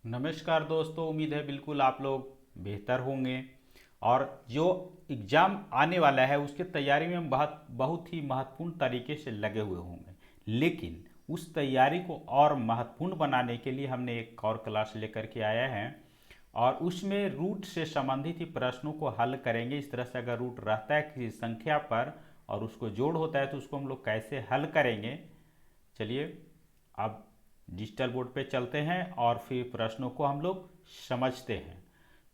नमस्कार दोस्तों, उम्मीद है बिल्कुल आप लोग बेहतर होंगे। और जो एग्ज़ाम आने वाला है उसके तैयारी में हम बहुत बहुत ही महत्वपूर्ण तरीके से लगे हुए होंगे। लेकिन उस तैयारी को और महत्वपूर्ण बनाने के लिए हमने एक और क्लास लेकर के आया है और उसमें रूट से संबंधित ही प्रश्नों को हल करेंगे। इस तरह से अगर रूट रहता है किसी संख्या पर और उसको जोड़ होता है तो उसको हम लोग कैसे हल करेंगे। चलिए अब डिजिटल बोर्ड पे चलते हैं और फिर प्रश्नों को हम लोग समझते हैं।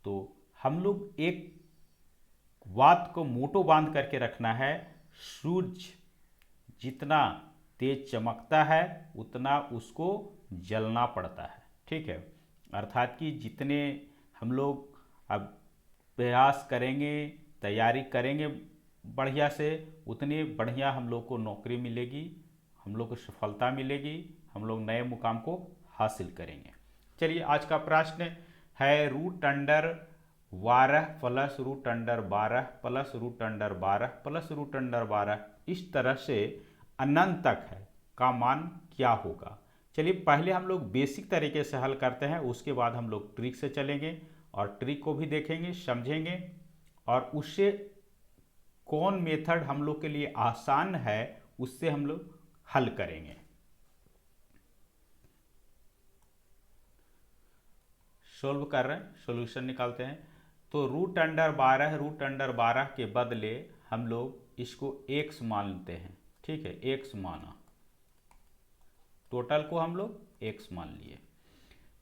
तो हम लोग एक बात को मोटो बांध करके रखना है। सूरज जितना तेज चमकता है उतना उसको जलना पड़ता है। ठीक है, अर्थात कि जितने हम लोग अब प्रयास करेंगे, तैयारी करेंगे बढ़िया से, उतनी बढ़िया हम लोग को नौकरी मिलेगी, हम लोग को सफलता मिलेगी, हम लोग नए मुकाम को हासिल करेंगे। चलिए आज का प्रश्न है root under 12 plus root under 12 plus root under 12 plus root under 12 इस तरह से अनंत तक है का मान क्या होगा। चलिए पहले हम लोग बेसिक तरीके से हल करते हैं, उसके बाद हम लोग ट्रिक से चलेंगे और ट्रिक को भी देखेंगे, समझेंगे और उससे कौन मेथड हम लोग के लिए आसान है उससे हम लोग हल करेंगे। सोल्व कर रहे हैं, सॉल्यूशन निकालते हैं। तो रूट अंडर 12 के बदले हम लोग इसको एक्स मानते हैं। ठीक है, एक्स माना, टोटल को हम लोग एक्स मान लिए।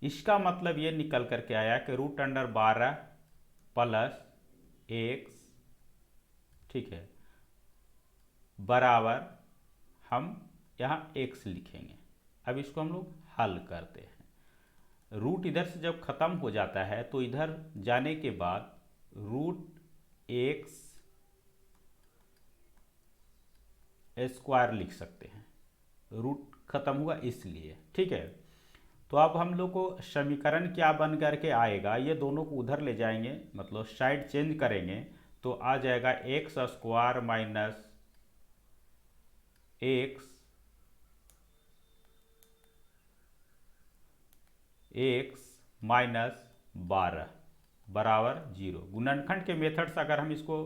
इसका मतलब ये निकल करके आया कि रूट अंडर 12 प्लस एक्स, ठीक है, बराबर हम यहाँ एक्स लिखेंगे। अब इसको हम लोग हल करते हैं। रूट इधर से जब ख़त्म हो जाता है तो इधर जाने के बाद रूट एक्स स्क्वायर लिख सकते हैं, रूट खत्म हुआ इसलिए। ठीक है, तो अब हम लोग को समीकरण क्या बन करके आएगा, ये दोनों को उधर ले जाएंगे, मतलब साइड चेंज करेंगे तो आ जाएगा x square minus x x minus 12 बराबर 0। गुणनखंड के मेथड से अगर हम इसको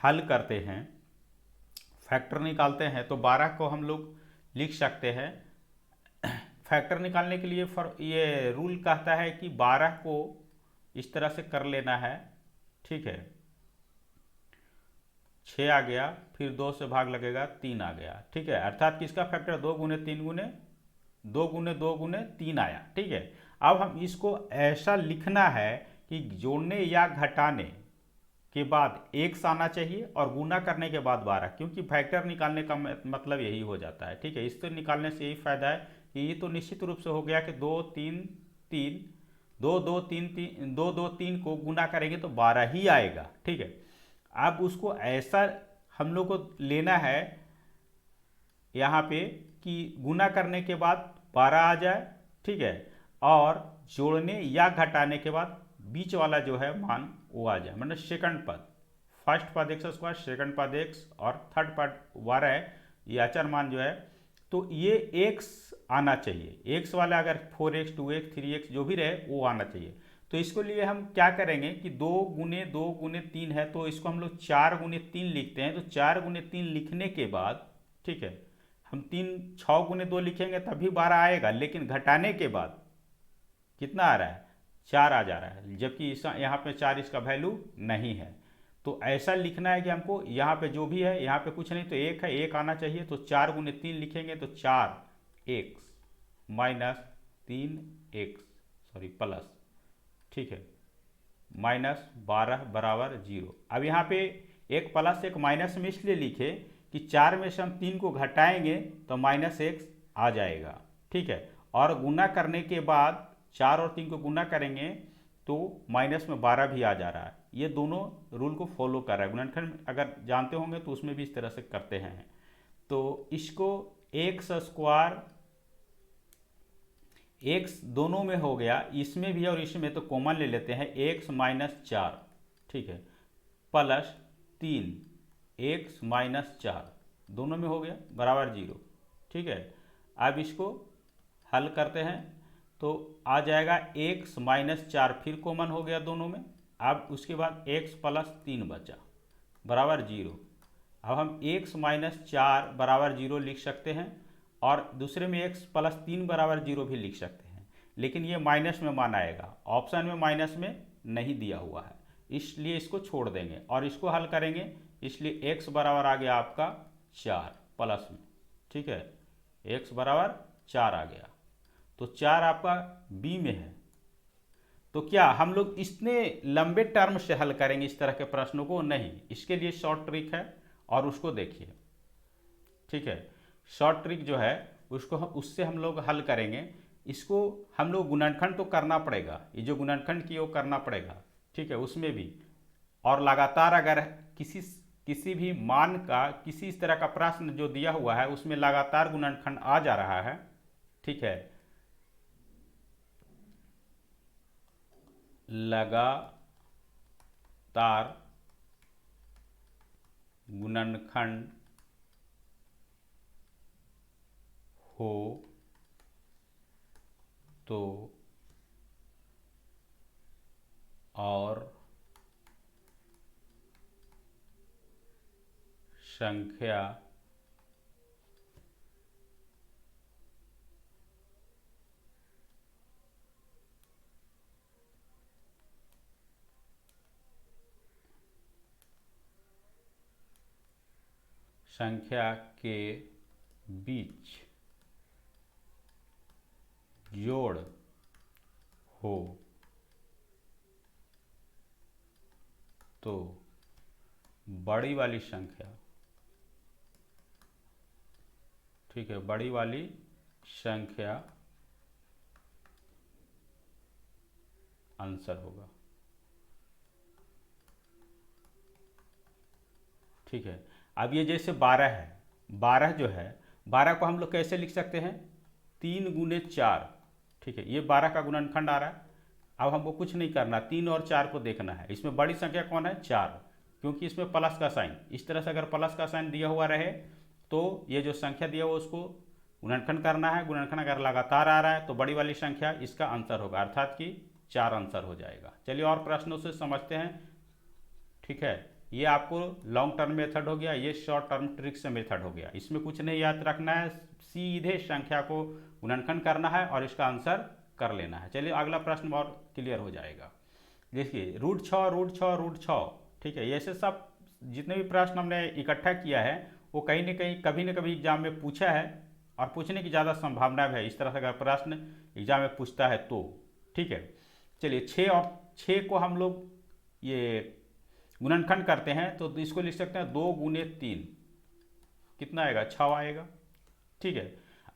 हल करते हैं, फैक्टर निकालते हैं, तो 12 को हम लोग लिख सकते हैं। फैक्टर निकालने के लिए ये रूल कहता है कि 12 को इस तरह से कर लेना है। ठीक है, 6 आ गया, फिर 2 से भाग लगेगा 3 आ गया। ठीक है, अर्थात किसका फैक्टर 2 गुने 3 गुने 2 गुने 2 गुने 3 आया। ठीक है, अब हम इसको ऐसा लिखना है कि जोड़ने या घटाने के बाद एक्स आना चाहिए और गुना करने के बाद 12, क्योंकि फैक्टर निकालने का मतलब यही हो जाता है। ठीक है, इससे निकालने से यही फायदा है कि ये तो निश्चित रूप से हो गया कि 2 3 3 2 2 3 3 2 2 3 को गुना करेंगे तो 12 ही आएगा। ठीक है, अब उसको ऐसा हम लोग को लेना है यहाँ पे कि गुना करने के बाद 12 आ जाए। ठीक है, और जोड़ने या घटाने के बाद बीच वाला जो है मान वो आ जाए, मतलब सेकंड पद, फर्स्ट पद एक्स स्क्वायर, सेकंड पद एक्स और थर्ड पद 12 है, ये अचर मान जो है, तो ये एक्स आना चाहिए। एक्स वाला अगर 4x 2x 3x जो भी रहे वो आना चाहिए। तो इसको लिए हम क्या करेंगे कि 2 गुने 3 है तो इसको हम लोग 4 गुने 3 लिखते हैं। तो 4 गुने 3 लिखने के बाद, ठीक है, हम 6 गुने 2 लिखेंगे तभी 12 आएगा, लेकिन घटाने के बाद कितना आ रहा है, 4 आ जा रहा है, जबकि इस यहाँ पे 4 इसका वैल्यू नहीं है। तो ऐसा लिखना है कि हमको यहाँ पे जो भी है, यहाँ पे कुछ नहीं तो एक है, एक आना चाहिए। तो 4 गुने 3 लिखेंगे तो 4 x minus 3 x, sorry plus, ठीक है, माइनस 12 बराबर 0। अब यहाँ पे एक प्लस एक माइनस में इसलिए लिखे कि 4 में से हम 3 को घटाएंगे तो माइनस एक्स आ जाएगा। ठीक है, और गुना करने के बाद 4 और 3 को गुना करेंगे तो माइनस में 12 भी आ जा रहा है। ये दोनों रूल को फॉलो कर रहा है। गुणनखंड अगर जानते होंगे तो उसमें भी इस तरह से करते हैं। तो इसको एक्स स्क्वायर, एक्स दोनों में हो गया, इसमें भी और इसमें, तो कॉमन ले लेते हैं, एक्स माइनस 4, ठीक है, प्लस 3 एक्स माइनस 4 दोनों में हो गया बराबर 0। ठीक है, अब इसको हल करते हैं तो आ जाएगा x माइनस 4, फिर कॉमन हो गया दोनों में। अब उसके बाद x प्लस 3 बचा बराबर 0। अब हम x माइनस 4 बराबर 0 लिख सकते हैं और दूसरे में x प्लस 3 बराबर 0 भी लिख सकते हैं, लेकिन ये माइनस में मान आएगा, ऑप्शन में माइनस में नहीं दिया हुआ है, इसलिए इसको छोड़ देंगे और इसको हल करेंगे। इसलिए x बराबर आ गया आपका 4 प्लस में, ठीक है, x बराबर 4 आ गया, तो 4 आपका बी में है। तो क्या हम लोग इतने लंबे टर्म से हल करेंगे इस तरह के प्रश्नों को? नहीं, इसके लिए शॉर्ट ट्रिक है और उसको देखिए, ठीक है। शॉर्ट ट्रिक जो है उसको उससे हम लोग हल करेंगे। इसको हम लोग गुणनखंड तो करना पड़ेगा, ये जो गुणनखंड की वो करना पड़ेगा, ठीक है, उसमें भी। और लगातार अगर किसी भी मान का किसी इस तरह का प्रश्न जो दिया हुआ है उसमें लगातार गुणनखंड आ जा रहा है, ठीक है, लगातार गुणनखंड हो तो और संख्या के बीच जोड़ हो तो बड़ी वाली संख्या, ठीक है, बड़ी वाली संख्या आंसर होगा, ठीक है। अब ये जैसे 12 है, 12 जो है, 12 को हम लोग कैसे लिख सकते हैं? 3 गुने 4, ठीक है, ये 12 का गुणनखंड आ रहा है। अब हमको कुछ नहीं करना, 3 और 4 को देखना है। इसमें बड़ी संख्या कौन है? 4, क्योंकि इसमें प्लस का साइन, इस तरह से अगर प्लस का साइन दिया हुआ रहे तो ये जो संख्या दिया हुआ उसको गुणनखंड करना है। गुणनखंड अगर लगातार आ रहा है तो बड़ी वाली संख्या इसका आंसर होगा, अर्थात कि 4 आंसर हो जाएगा। चलिए और प्रश्नों से समझते हैं, ठीक है। ये आपको लॉन्ग टर्म मेथड हो गया, ये शॉर्ट टर्म ट्रिक से मेथड हो गया। इसमें कुछ नहीं याद रखना है, सीधे संख्या को गुणनखंड करना है और इसका आंसर कर लेना है। चलिए अगला प्रश्न और क्लियर हो जाएगा। देखिए √6 √6 √6, ठीक है, ऐसे सब जितने भी प्रश्न हमने इकट्ठा किया है वो कहीं ना कहीं कभी ना कभी एग्जाम में पूछा है और पूछने की ज़्यादा संभावना है इस तरह से अगर प्रश्न एग्जाम में पूछता है तो, ठीक है। चलिए 6 और 6 को हम लोग ये गुणनखंड करते हैं तो इसको लिख सकते हैं 2 गुने 3, कितना आएगा? 6 आएगा, ठीक है।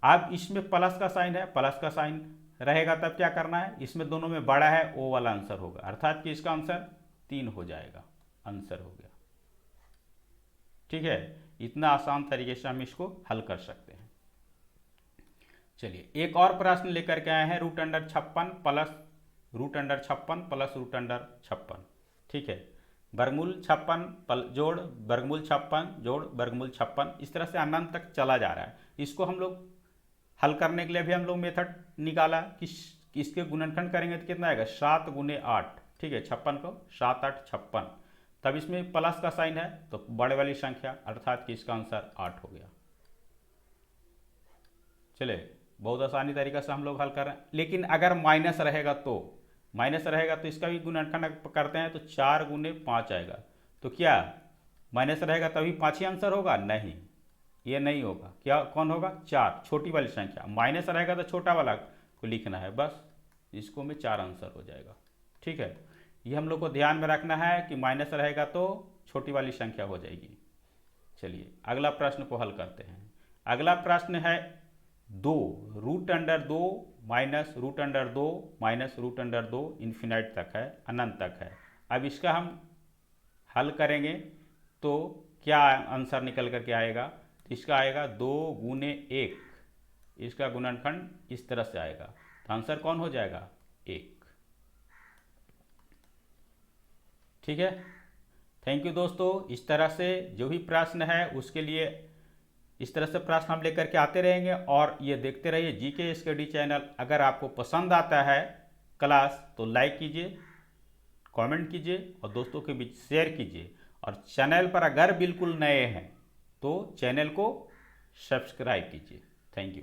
अब इसमें प्लस का साइन है, प्लस का साइन रहेगा तब क्या करना है? इसमें दोनों में बड़ा है ओ वाला आंसर होगा, अर्थात कि इसका आंसर 3 हो जाएगा, आंसर हो गया, ठीक है। इतना आसान तरीके से हम इसको हल कर सकते हैं। चलिए एक और प्रश्न लेकर के आए हैं, √56 प्लस √56 प्लस √56, ठीक है, वर्गमूल 56 जोड़ वर्गमूल 56 जोड़ वर्गमूल 56, इस तरह से अनंत तक चला जा रहा है। इसको हम लोग हल करने के लिए भी हम लोग मेथड निकाला कि इसके गुणनखंड करेंगे तो कितना आएगा? 7 गुने 8, ठीक है, 56 को 7 8 56, तब इसमें प्लस का साइन है तो बड़े वाली संख्या, अर्थात कि इसका आंसर 8 हो गया। चले बहुत आसानी तरीका से हम लोग हल कर रहे हैं, लेकिन अगर माइनस रहेगा तो इसका भी गुणनखंड करते हैं तो 4 गुने 5 आएगा। तो क्या माइनस रहेगा तभी 5 ही आंसर होगा? नहीं, ये नहीं होगा। क्या कौन होगा? 4, छोटी वाली संख्या। माइनस रहेगा तो छोटा वाला को लिखना है, बस इसको में 4 आंसर हो जाएगा, ठीक है। ये हम लोग को ध्यान में रखना है कि माइनस रहेगा तो छोटी वाली संख्या हो जाएगी। चलिए अगला प्रश्न को हल करते हैं। अगला प्रश्न है 2 √2 माइनस √2 माइनस √2 इन्फिनाइट तक है, अनंत तक है। अब इसका हम हल करेंगे तो क्या आंसर निकल करके आएगा? इसका आएगा 2 गुने 1, इसका गुणनखंड इस तरह से आएगा, तो आंसर कौन हो जाएगा? 1, ठीक है। थैंक यू दोस्तों। इस तरह से जो भी प्रश्न है उसके लिए इस तरह से प्रश्न हम लेकर के आते रहेंगे और ये देखते रहिए जीके स्टडी चैनल। अगर आपको पसंद आता है क्लास तो लाइक कीजिए, कमेंट कीजिए और दोस्तों के बीच शेयर कीजिए। और चैनल पर अगर बिल्कुल नए हैं तो चैनल को सब्सक्राइब कीजिए। Thank you.